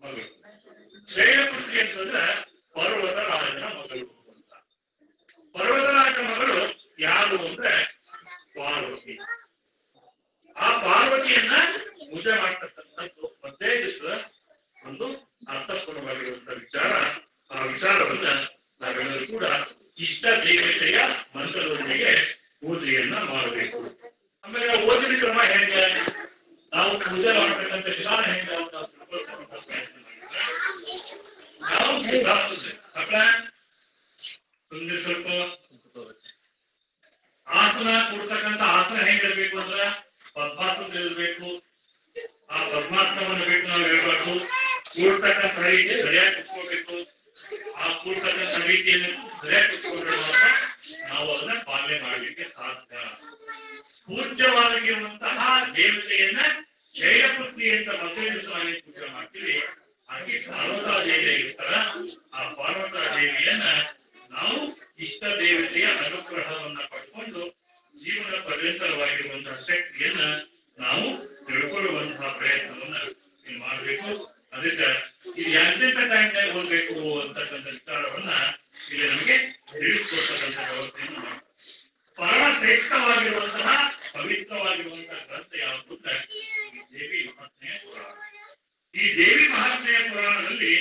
ಮಗಳು. ಶೈಲಪುತ್ರಿ ಅಂತಂದ್ರೆ ಪರ್ವತ ರಾಜನ ಮಗಳು ಅಂತ. ಪರ್ವತ ರಾಜನ ಮಗಳು ಯಾರು ಅಂದ್ರೆ ಪಾರ್ವತಿ. ಆ ಪಾರ್ವತಿಯನ್ನ ಪೂಜೆ ಮಾಡ್ತಕ್ಕಂಥದ್ದು ಮೊದಲೇ ದಿವಸದ ಒಂದು ಅರ್ಥಪೂರ್ಣವಾಗಿರುವಂತಹ ವಿಚಾರ. ಆ ವಿಚಾರವನ್ನ ನಾವೆಲ್ಲರೂ ಕೂಡ ಇಷ್ಟ ದೇವತೆಯ ಮಂತ್ರದೊಂದಿಗೆ ಪೂಜೆಯನ್ನ ಮಾಡಬೇಕು. ಆಮೇಲೆ ಓದಿನ ಕ್ರಮ ಹೆಂಗೆ, ನಾವು ಪೂಜೆ ಮಾಡ್ತಕ್ಕಂಥ ವಿಧಾನ ಹೆಂಗೆ ಅಂತ ತಿಳ್ಕೊಳ್ತಕ್ಕಂಥ ಪ್ರಯತ್ನ ಮಾಡಿದ್ರೆ ನಾವು ಸ್ವಲ್ಪ ಆಸನ ಕೊಡ್ತಕ್ಕಂಥ ಆಸನ ಹೆಂಗಿರ್ಬೇಕು ಅಂದ್ರೆ ಪದ್ಮಾಸನ ಇರಬೇಕು. ಆ ಪದ್ಮಾಸನವನ್ನು ಬಿಟ್ಟು ನಾವು ಹೇಳ್ಬೇಕು. ಕೂಡ್ತಕ್ಕಂಥ ರೀತಿ ಸರಿಯಾಗಿ ಕುತ್ಕೋಬೇಕು. ಆ ಕೂಡ್ತಕ್ಕಂಥ ರೀತಿಯನ್ನು ಸರಿಯಾಗಿ ಕುತ್ಕೊಂಡ್ರೆ ಮಾತ್ರ ನಾವು ಅದನ್ನ ಪಾಲನೆ ಮಾಡಲಿಕ್ಕೆ ಸಾಧ್ಯ. ಪೂಜ್ಯವಾಗಿರುವಂತಹ ದೇವತೆಯನ್ನ ಶೈಲಪುತ್ರಿ ಅಂತ ಮೊದಲೇ ದಿವಸವಾಗಿ ಪೂಜೆ ಮಾಡ್ತೀವಿ. ಹಾಗೆ ಪಾರ್ವತಾ ದೇವಿ ಇರ್ತಾರ. ಆ ಪಾರ್ವತಾ ದೇವಿಯನ್ನ ನಾವು ಇಷ್ಟ ದೇವತೆಯ ಅನುಗ್ರಹವನ್ನ ಪಡ್ಕೊಂಡು ಜೀವನ ಪರ್ಯಂತರವಾಗಿರುವಂತಹ ಶಕ್ತಿಯನ್ನ ನಾವು ತಿಳ್ಕೊಳ್ಳುವಂತಹ ಪ್ರಯತ್ನವನ್ನ ಮಾಡಬೇಕು. ಅದಕ್ಕೆ ಇದು ಎಂತೆಂಥ ಟೈಮ್ನಾಗ ಓದ್ಬೇಕು ಅಂತಕ್ಕಂಥ ವಿಚಾರವನ್ನ ಇಲ್ಲಿ ನಮಗೆ ತಿಳಿಸಿಕೊಡ್ತಕ್ಕಂಥ ವ್ಯವಸ್ಥೆಯನ್ನು ಮಾಡ್ತಾರೆ. ಪರಮ ಶ್ರೇಷ್ಠವಾಗಿರುವಂತಹ ಪವಿತ್ರವಾಗಿರುವಂತಹ ಗ್ರಂಥ ಯಾವುದು ಅಂದ್ರೆ ದೇವಿ ಮಹಾತ್ಮೆಯ ಪುರಾಣ. ಈ ದೇವಿ ಮಹಾತ್ಮೆಯ ಪುರಾಣದಲ್ಲಿ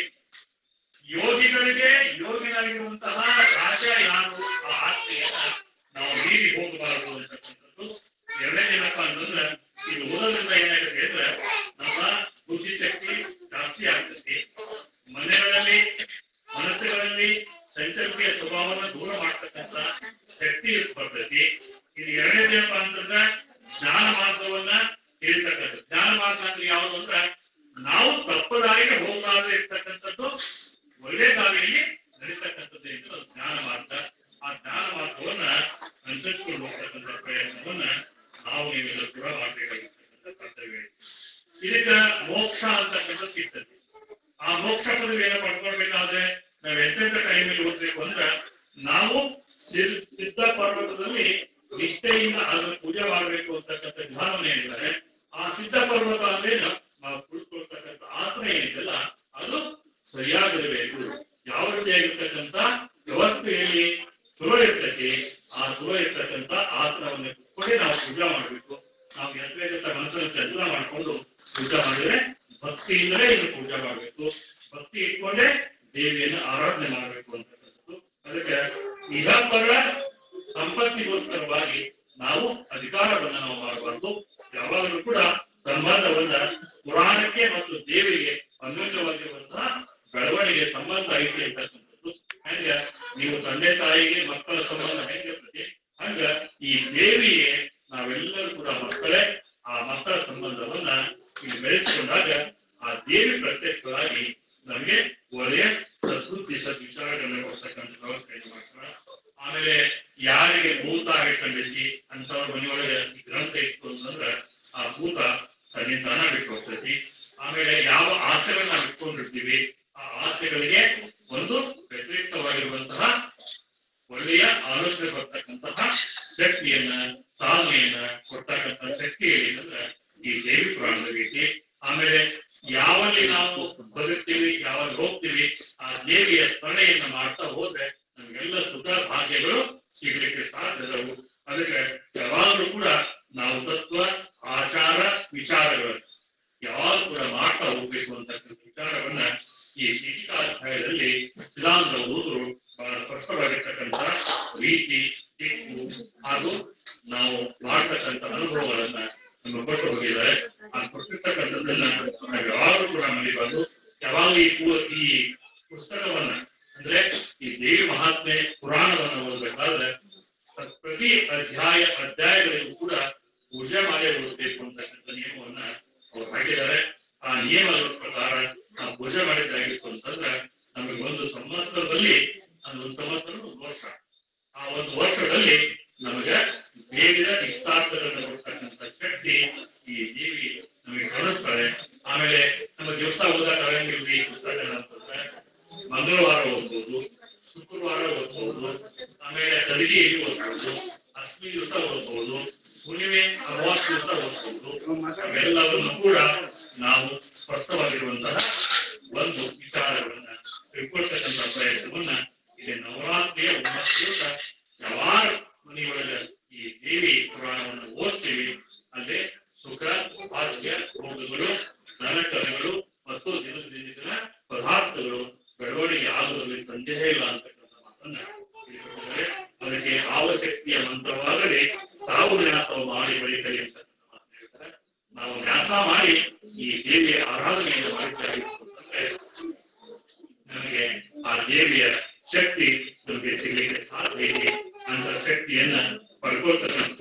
ಯೋಗಿಗಳಿಗೆ ಯೋಗಿನಾಗಿರುವಂತಹ ರಾಜ ಯಾರು, ಆ ಆಜ್ಞೆಯನ್ನ ನಾವು ಮೀರಿ ಹೋಗಬಾರದು ಅಂತಕ್ಕಂಥದ್ದು. ಎರಡನೇ ಏನಪ್ಪಾ ಅಂತಂದ್ರೆ ಇದು ಓದೋದ್ರಿಂದ ಏನಾಗುತ್ತೆ ಅಂದ್ರೆ ನಮ್ಮ ಬುದ್ಧಿ ಶಕ್ತಿ ಜಾಸ್ತಿ ಆಗ್ತದೆ. ಮನೆಗಳಲ್ಲಿ ಮನಸ್ಸುಗಳಲ್ಲಿ ಚಂಚಲತೆಯ ಸ್ವಭಾವವನ್ನು ದೂರ ಮಾಡ್ತಕ್ಕಂಥ ಶಕ್ತಿ ಬರ್ತೈತಿ. ಇದು ಎರಡನೇ ಏನಪ್ಪಾ ಅಂತಂದ್ರೆ ಜ್ಞಾನ ಮಾರ್ಗವನ್ನ ತಿಳಿತಕ್ಕಂಥದ್ದು. ಜ್ಞಾನ ಮಾರ್ಗ ಅಂದ್ರೆ ಯಾವುದು ಅಂದ್ರೆ ನಾವು ತಪ್ಪು ದಾರಿಗೆ ಹೋಗಲಾರದೆ ಇರ್ತಕ್ಕಂಥದ್ದು, ಒಳ್ಳೆ ದಾರಿಯಲ್ಲಿ ನಡೀತಕ್ಕಂಥದ್ದು ಎಂದು ಜ್ಞಾನ ಮಾರ್ಗ. ಆ ಜ್ಞಾನ ಮಾರ್ಗವನ್ನ ಅನುಸರಿಸಿಕೊಂಡು ಹೋಗ್ತಕ್ಕಂಥ ಪ್ರಯತ್ನವನ್ನ ನಾವು ನೀವೆಲ್ಲರೂ ಕೂಡ ಮಾಡಬೇಕಾಗಿರ್ತಕ್ಕಂಥ ಕರ್ತವ್ಯ. ಇದಕ್ಕ ಮೋಕ್ಷ ಅಂತಕ್ಕಂಥದ್ದು ಸಿಗ್ತದೆ. ಆ ಮೋಕ್ಷ ಪದವಿಯನ್ನು ಪಡ್ಕೊಳ್ಬೇಕಾದ್ರೆ ನಾವ್ ಎಂತೆಂಥ ಟೈಮಲ್ಲಿ ಓದ್ಬೇಕು ಅಂದ್ರೆ ನಾವು ಸಿದ್ಧ ಪರ್ವತದಲ್ಲಿ ನಿಷ್ಠೆಯಿಂದ ಅದನ್ನು ಪೂಜೆ ಮಾಡಬೇಕು ಅಂತಕ್ಕಂಥ ವಿಧಾನವನ್ನು ಹೇಳಿದ್ದಾರೆ. ಆ ಸಿದ್ಧ ಪರ್ವತ ಅಂದ್ರೇನು? ನಾವು ಕುಳಿತುಕೊಳ್ತಕ್ಕಂಥ ಆಸನ ಏನಿದೆಲ್ಲ ಅದು ಸರಿಯಾಗಿರಬೇಕು. ಯಾವ ಪೂಜಾ ಮಾಡಬೇಕು. ನಾವು ಯಥೇಚ್ಛ ಮನಸ್ಸನ್ನು ಚಂಚಲ ಮಾಡಿಕೊಂಡು ಪೂಜಾ ಮಾಡಿದ್ರೆ ಭಕ್ತಿಯಿಂದಲೇ ಇದನ್ನು ಪೂಜಾ ಮಾಡಬೇಕು. ಭಕ್ತಿ ಇಟ್ಕೊಂಡೇ ದೇವಿಯನ್ನು ಆರಾಧನೆ ಮಾಡಬೇಕು ಅಂತಕ್ಕಂಥದ್ದು. ಅದಕ್ಕೆ ಇಹಪರ ಸಂಪತ್ತಿಗೋಸ್ಕರವಾಗಿ ನಾವು ಅಧಿಕಾರವನ್ನು ನಾವು ಮಾಡಬಾರ್ದು. ಯಾವಾಗಲೂ ಕೂಡ ಸಂಬಂಧವನ್ನ ಪುರಾಣಕ್ಕೆ ಮತ್ತು ದೇವಿಗೆ ಅನ್ಯೋನ್ಯವಾಗಿರುವಂತಹ ಬೆಳವಣಿಗೆ ಸಂಬಂಧ ಐತಿ ಅಂತಕ್ಕಂಥದ್ದು. ಹಂಗ ನೀವು ತಂದೆ ತಾಯಿಗೆ ಮಕ್ಕಳ ಸಂಬಂಧ ಹೇಗಿರ್ತದೆ ಹಂಗ ಈ ದೇವಿಗೆ ನಾವೆಲ್ಲರೂ ಕೂಡ ಮಕ್ಕಳೇ. ಆ ಮಕ್ಕಳ ಸಂಬಂಧವನ್ನ ಇಲ್ಲಿ ಬೆಳೆಸಿಕೊಂಡಾಗ ಆ ದೇವಿ ಪ್ರತ್ಯಕ್ಷವಾಗಿ ನಮಗೆ ಒಳ್ಳೆಯ ಸದ್ಬುದ್ಧಿ ಸದ್ವಿಚಾರಗಳನ್ನ ಕೊಡ್ತಕ್ಕಂಥ ವ್ಯವಸ್ಥೆಯನ್ನು ಮಾಡ್ತಾರೆ. ಆಮೇಲೆ ಯಾರಿಗೆ ಭೂತ ಆಗಿಕೊಂಡಿದ್ವಿ ಅಂತವ್ರ ಮನೆಯೊಳಗೆ ಗ್ರಂಥ ಇತ್ತು ಅಂತಂದ್ರ ಆ ಭೂತ ತನ್ನಿಂದಾನ ಬಿಟ್ಟು ಹೋಗ್ತೈತಿ. ಆಮೇಲೆ ಯಾವ ಆಸೆಗಳನ್ನ ನಾವು ಇಟ್ಕೊಂಡಿರ್ತೀವಿ ಆ ಆಸೆಗಳಿಗೆ ಒಂದು ವ್ಯತಿರಿಕ್ತವಾಗಿರುವಂತಹ ಒಳ್ಳೆಯ ಆಲೋಚನೆ ಬರ್ತಕ್ಕಂತಹ ಶಕ್ತಿಯನ್ನ ಸಾಧನೆಯನ್ನ ಕೊಡ್ತಕ್ಕಂಥ ಶಕ್ತಿ ಏನಂದ್ರೆ ಈ ದೇವಿ ಪುರಾಣದಲ್ಲಿ. ಆಮೇಲೆ ಯಾವಲ್ಲಿ ನಾವು ಬದುಕ್ತೀವಿ ಯಾವಾಗ ಹೋಗ್ತೀವಿ ಆ ದೇವಿಯ ಸ್ಮರಣೆಯನ್ನ ಮಾಡ್ತಾ ಹೋದ್ರೆ ನಮ್ಗೆಲ್ಲ ಸುಖ ಭಾಗ್ಯಗಳು ಸಿಗ್ಲಿಕ್ಕೆ ಸಾಧ್ಯದವು. ಅದಕ್ಕೆ ಯಾವಾಗಲೂ ಕೂಡ ನಾವು ತತ್ವ ಆಚಾರ ವಿಚಾರಗಳು ಯಾವಾಗ ಕೂಡ ಮಾಡ್ತಾ ಹೋಗ್ಬೇಕು ಅಂತಕ್ಕಂಥ ವಿಚಾರವನ್ನ ಈ ಶೀಟಿಕಾಧ್ಯಾಯದಲ್ಲಿ ಸಿದ್ಧಾಂತವರು ಬಹಳ ಸ್ಪಷ್ಟವಾಗಿರ್ತಕ್ಕಂಥ ರೀತಿ ದಿಕ್ಕು ಹಾಗೂ ನಾವು ಮಾಡ್ತಕ್ಕಂಥ ಅನುಭವಗಳನ್ನ ನಮ್ಮ ಕೊಟ್ಟು ಹೋಗಿದ್ದಾರೆ. ಆ ಕೊಟ್ಟಿರ್ತಕ್ಕಂಥದ್ದನ್ನ ನಾವು ಯಾವಾಗಲೂ ಕೂಡ ಮರಿಬಾರ್ದು. ಯಾವಾಗ ಈ ಪುಸ್ತಕವನ್ನ ಅಂದ್ರೆ ಈ ದೇವಿ ಮಹಾತ್ಮೆ ಪುರಾಣವನ್ನು ಓದಬೇಕಾದ್ರೆ ಪ್ರತಿ ಅಧ್ಯಾಯಗಳಿಗೂ ಕೂಡ ಪೂಜೆ ಮಾಡೇ ಓದಬೇಕು ಅಂತಕ್ಕಂಥ ನಿಯಮವನ್ನ ಅವ್ರು ಹಾಕಿದ್ದಾರೆ. ಆ ನಿಯಮದ ಪ್ರಕಾರ ನಾವು ಪೂಜೆ ಮಾಡಿದ್ದಾಗಿತ್ತು ಅಂತಂದ್ರೆ ನಮಗೆ ಒಂದು ಸಂವತ್ಸರದಲ್ಲಿ ಒಂದು ಸಂವತ್ಸರ ಒಂದು ವರ್ಷ, ಆ ಒಂದು ವರ್ಷದಲ್ಲಿ ನಮಗೆ ದೇವಿಯ ಇಷ್ಟಾರ್ಥಗಳನ್ನು ಕೊಡ್ತಕ್ಕಂಥ ಶಕ್ತಿ ಈ ದೇವಿ ನಮಗೆ ಕಳಿಸ್ತಾಳೆ. ಆಮೇಲೆ ನಮ್ಮ ದಿವಸ ಓದಾಕ ಆಗಂಗಿಲ್ಲ ಈ ಪುಸ್ತಕ ಅಂತಂದ್ರೆ ಮಂಗಳವಾರ ಓದ್ಬೋದು, ಶುಕ್ರವಾರ ಓದ್ಬೋದು, ಆಮೇಲೆ ತಲಗಿಯಲ್ಲಿ ಓದ್ಬೋದು, ಅಷ್ಟಮಿ ದಿವಸ ಓದ್ಬೋದು, ಹುಣ್ಣಿಮೆ ಅಮಾವಾಸ್ಯ ದಿವಸ ಓದ್ಬೋದು. ಅವೆಲ್ಲವನ್ನು ಕೂಡ ನಾವು ಸ್ಪಷ್ಟವಾಗಿರುವಂತಹ ಒಂದು ವಿಚಾರಗಳನ್ನ ತಿಳ್ಕೊಳ್ತಕ್ಕಂಥ ಪ್ರಯತ್ನವನ್ನ ಇಲ್ಲಿ ನವರಾತ್ರಿಯ 9 ದಿವಸ ಯಾವಾಗ ಮನೆಯೊಳಗೆ ಈ ದೇವಿ ಪುರಾಣವನ್ನು ಓದ್ತೀವಿ ಅಲ್ಲೇ ಸುಖ ಭಾಗ್ಯ ಭೋಗಗಳು ಧನಕರಗಳು ಮತ್ತು ದಿನ ಪದಾರ್ಥಗಳು ಬೆಳವಣಿಗೆ ಆಗುವುದರಲ್ಲಿ ಸಂದೇಹ ಇಲ್ಲ ಅಂತಕ್ಕಂಥ ಮಾತನ್ನ ತಿಳಿಸಿದ್ದಾರೆ. ಅದಕ್ಕೆ ಭಾವಶಕ್ತಿಯ ಮಂತ್ರವಾಗಲಿ ತಾವು ನ್ಯಾಸ ಮಾಡಿ ಬಳಿಕಲಿ ಅಂತಕ್ಕಂಥ ಮಾತನ್ನ ಹೇಳ್ತಾರೆ. ನಾವು ನ್ಯಾಸ ಮಾಡಿ ಈ ದೇವಿಯ ಆರಾಧನೆಯನ್ನು ಮಾಡಿದ್ರೆ ನಮಗೆ ಆ ದೇವಿಯ ಶಕ್ತಿ ನಮಗೆ ಸಿಗಲಿಕ್ಕೆ ಸಾಧ್ಯ ಇದೆ. ಅಂತ ಶಕ್ತಿಯನ್ನ ಪಡ್ಕೊಳ್ತಕ್ಕಂಥ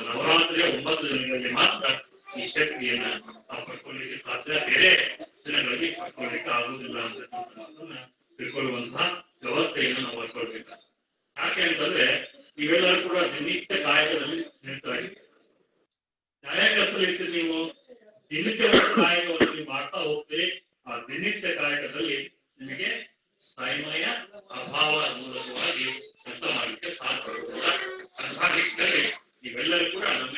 ನವರಾತ್ರಿಯ 9 ದಿನಗಳಲ್ಲಿ ಮಾತ್ರ ಈ ಶಕ್ತಿಯನ್ನ ನಾವು ಪಡ್ಕೊಳ್ಳಿಕ್ಕೆ ಸಾಧ್ಯ. ಬೇರೆ ದಿನಗಳಲ್ಲಿ ಪಡ್ಕೊಳ್ಳಿಕ್ಕೆ ಆಗುವುದಿಲ್ಲ ಅಂತಕ್ಕಂಥ ಮಾತನ್ನ ತಿಳ್ಕೊಳ್ಳುವಂತಹ ವ್ಯವಸ್ಥೆಯನ್ನು ನಾವು ಮಾಡ್ಕೊಳ್ಬೇಕು. ಯಾಕೆ ಅಂತಂದ್ರೆ ನೀವೆಲ್ಲರೂ ಕೂಡ ದಿನನಿತ್ಯ ಕಾಯಕದಲ್ಲಿ ನಿರತರಾಗಿದ್ದೀರಿ. ಕಾಯಕದಲ್ಲಿ ನೀವು ದಿನನಿತ್ಯ ಕಾಯಕವನ್ನು ನೀವು ಮಾಡ್ತಾ ಹೋಗ್ತೀರಿ. ಆ ದಿನನಿತ್ಯ ಕಾಯಕದಲ್ಲಿ ನಿಮಗೆ ಸಮಯ ಅಭಾವ ಮೂಲಕವಾಗಿ ಕೆಲಸ ಮಾಡಲಿಕ್ಕೆ ಸಾಧ್ಯವಾಗುವುದಿಲ್ಲ. ಅಂತಹ ನಿಟ್ಟಿನಲ್ಲಿ ನೀವೆಲ್ಲರೂ ಕೂಡ ನಮ್ಮ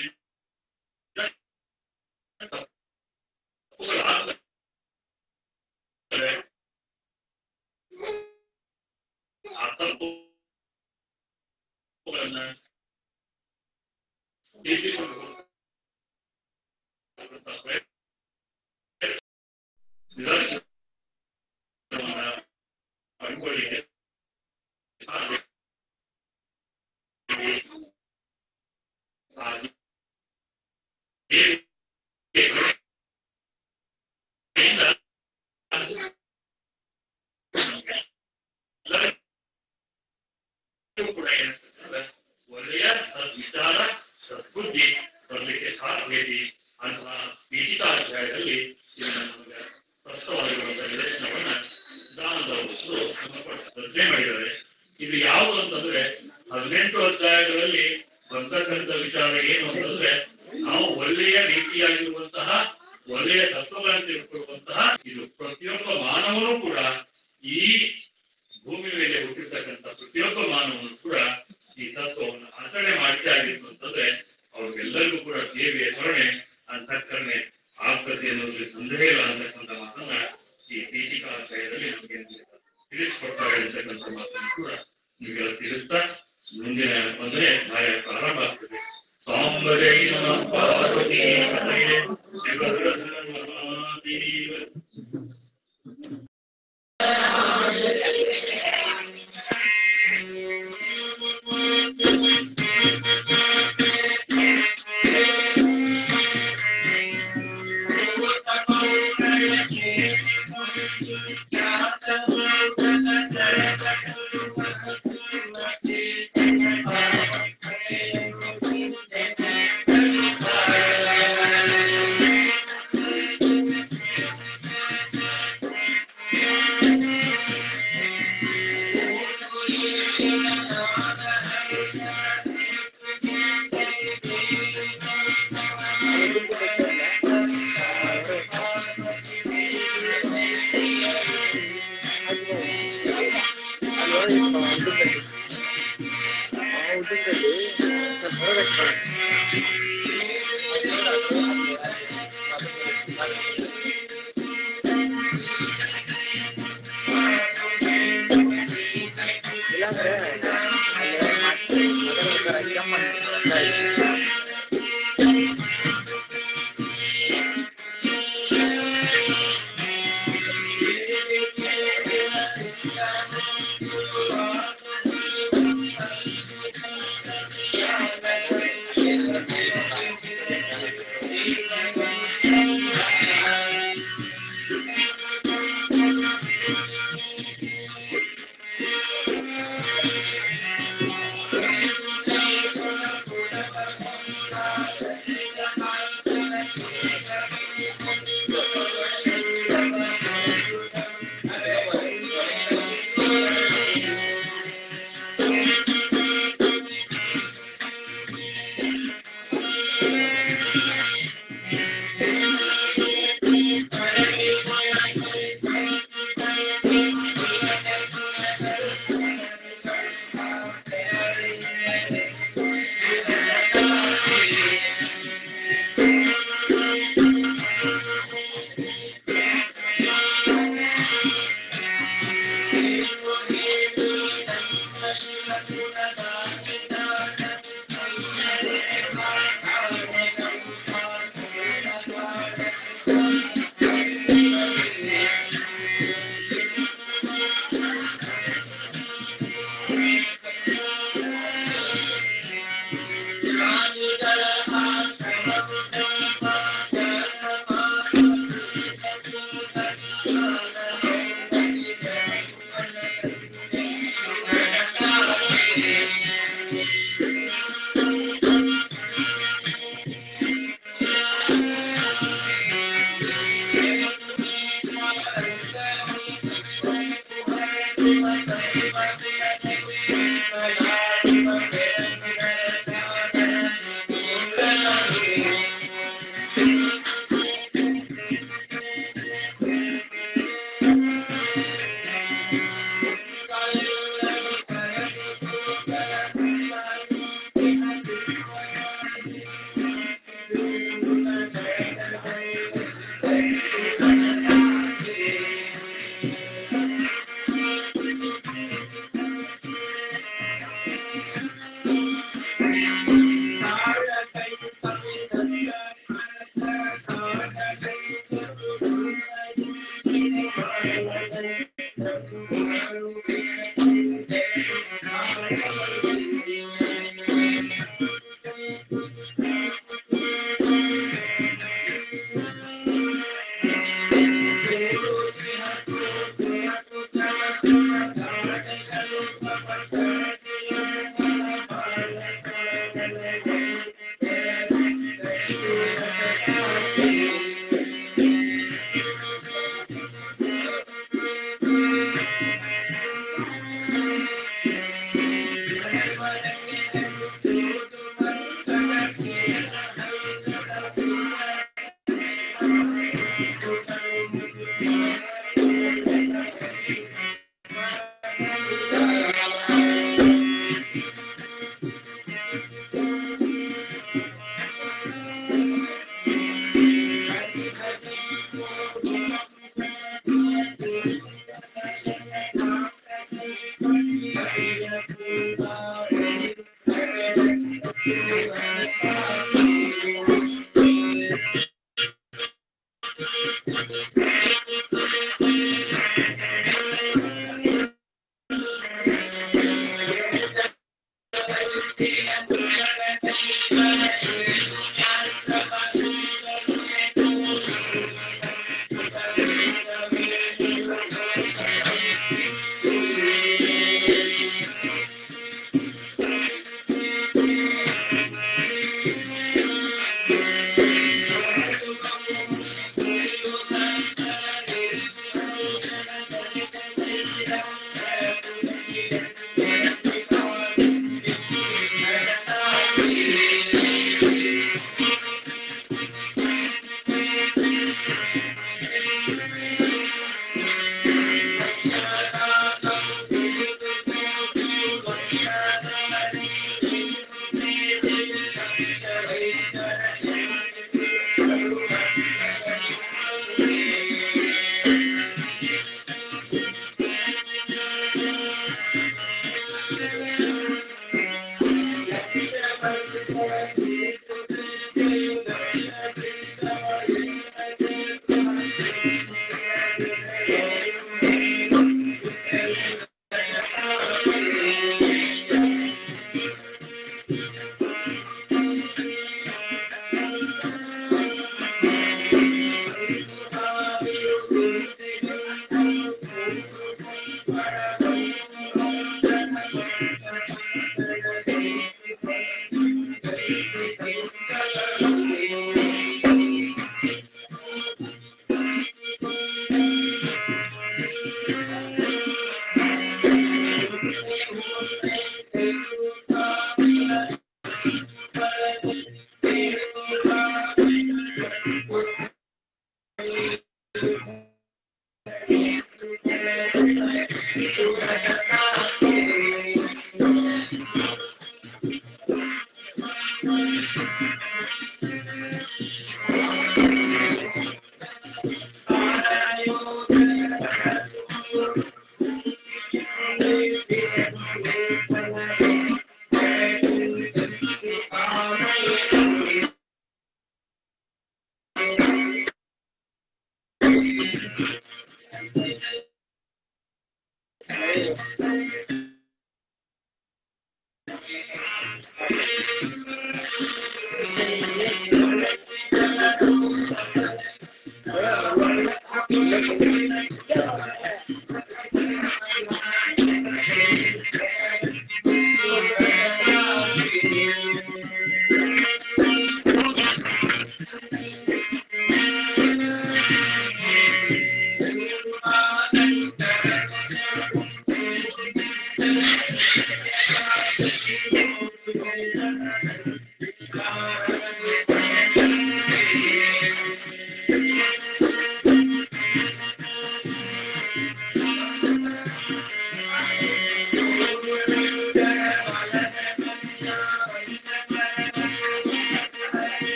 ಆ ತಪ್ಪುಗಳನ್ನ ಪಡ್ಕೊಳ್ಳಿಕ್ಕೆ ಸಾಧ್ಯ. ಕೂಡ ಏನಂತಂದ್ರೆ ಒಳ್ಳೆಯ ಸದ್ವಿಚಾರ ಸದ್ಬುದ್ಧಿ ಬರಲಿಕ್ಕೆ ಸಾಧ್ಯತೆ ಅಂತಹ ಪೀಠಿಕಾಧ್ಯಾಯದಲ್ಲಿ ಇದನ್ನ ನಮಗೆ ಸ್ಪಷ್ಟವಾಗಿರುವಂತಹ ನಿದರ್ಶನವನ್ನ ಸಿದ್ಧಾಂತವರು ರಚನೆ ಮಾಡಿದ್ದಾರೆ. ಇದು ಯಾವುದು ಅಂತಂದ್ರೆ 18 ಅಧ್ಯಾಯಗಳಲ್ಲಿ ಬರ್ತಕ್ಕಂಥ ವಿಚಾರ ಏನು ಅಂತಂದ್ರೆ ನಾವು ಒಳ್ಳೆಯ ರೀತಿಯಾಗಿರುವಂತಹ ಒಳ್ಳೆಯ ತತ್ವಗಳನ್ನು ತಿಳ್ಕೊಳ್ಳುವಂತಹ ಇದು ಪ್ರತಿಯೊಬ್ಬ ಮಾನವನು ಕೂಡ ಈ ಭೂಮಿ ಮೇಲೆ ಹುಟ್ಟಿರ್ತಕ್ಕಂಥ ಪ್ರತಿಯೊಬ್ಬ ಮಾನವನು ಕೂಡ ಈ ತತ್ವವನ್ನು ಆಚರಣೆ ಮಾಡಿದ್ದೇ ಆಗಿತ್ತು ಅಂತಂದ್ರೆ ಅವ್ರಿಗೆಲ್ಲರಿಗೂ ಕೂಡ ದೇವಿಯ ಕರುಣೆ ಅಂತಃಕರಣೆ ಆಗ್ತದೆ ಅನ್ನೋದ್ರಲ್ಲಿ ಸಂದೇಹ ಇಲ್ಲ ಅಂತಕ್ಕಂಥ ಮಾತನ್ನ ಈ ಪೀಠಿಕಾಧ್ಯಾಯದಲ್ಲಿ ನಮಗೆ ತಿಳಿಸ್ಕೊಡ್ತಾರೆ ಅಂತಕ್ಕಂಥ ಮಾತನ್ನು ಕೂಡ ನಿಮಗೆಲ್ಲ ತಿಳಿಸ್ತಾ ಮುಂದಿನ 1ನೇ ಅಧ್ಯಾಯ ಪ್ರಾರಂಭ ಆಗ್ತದೆ. ಸಾಂಬರೆ जय नमः पार्वती